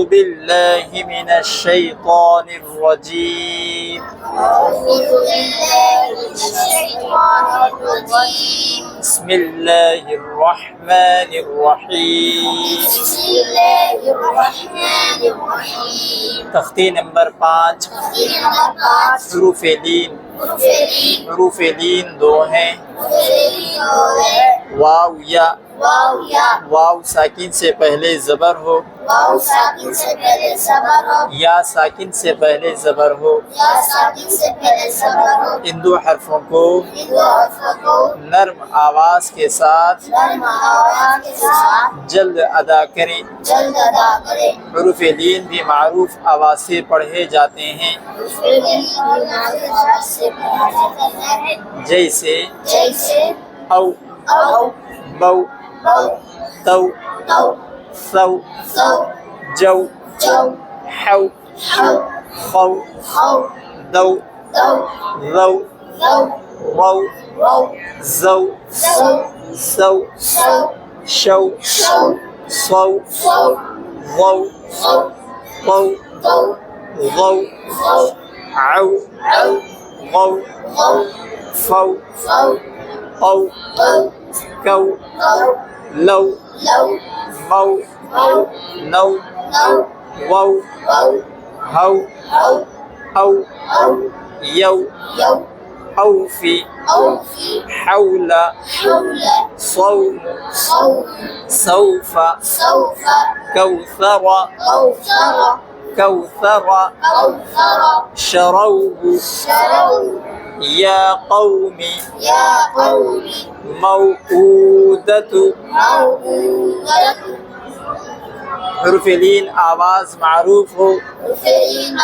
بالله من الشيطان الرجيم أعوذ بالله من الشيطان الرجيم بسم الله الرحمن الرحيم بسم الله الرحمن الرحيم तख्ती नंबर 5 नंबर 5 हरूफ लीन हरूफ लीन दो हैं वाव या वाव साकिन से पहले ज़बर हो वाव साकिन से पहले ज़बर हो या साकिन से पहले ज़बर हो या साकिन से पहले ज़बर हो इन दो हरफों को इन दो हर्फों को नर्म आवाज़ के साथ नर्म आवाज़ के साथ जल्द अदा करें। जल्द अदा करें। हरूफ लीन भी मारूफ आवाज़ से पढ़े जाते हैं जैसे जैसे औ औ बौ औ तौ तौ सौ सौ जौ जौ हौ हौ खौ खौ दौ दौ रौ रौ रौ रौ जौ सौ सौ सौ शौ शौ सौ सौ गौ सौ गौ गौ गौ गौ औ औ गौ गौ फौ फौ औ गौ कौ गौ लौ लौ मौ मौ नौ नौ वौ वौ हौ हौ औ औ यौ यौ औफि أوفي حول حول صوم صوم سوف سوف كوثر أوثر كوثر أوثر شروه شروا يا قوم يا قوم موؤودة موعودة حرف लीन आवाज़ मारूफ हो فإن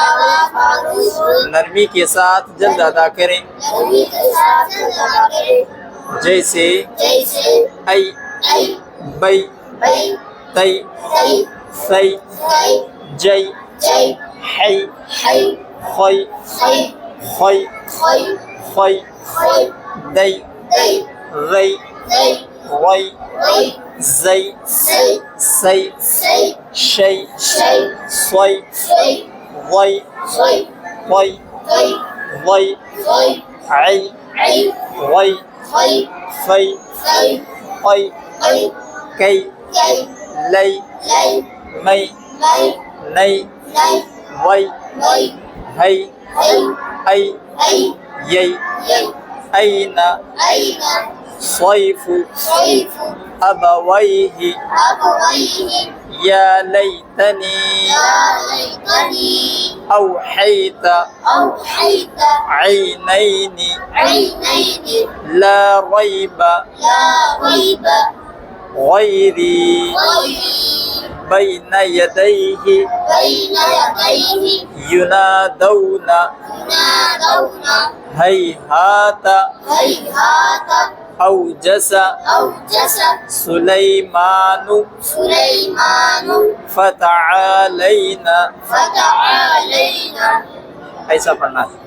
معروف नरमी के साथ जल्द अदा करें नबी के साथ अदा करें जैसे जैसे ऐ ऐ बै बै तै तै सै तै जै जै है है खै खै खै खै खै खै दै दै रै दै वै रै زै سي सै سي شै شي صै شي ضै صي ضै ضي ضै ضي عै عي غै خي فै في قै قي कै كي लै لي मै مي नै ني वै وي है هي ऐ أي यै ي أين أين صيف صيف أبويه أبويه يا ليتني يا ليتني أوحيت أوحيت عينين عينين لا ريب لا ريب غيري غيري بين يديه بين يديه ينادون ينادون هيهات هيهات أوجس أوجس سليمان سليمان فتعالينا فتعالينا ऐसा पढ़ना है।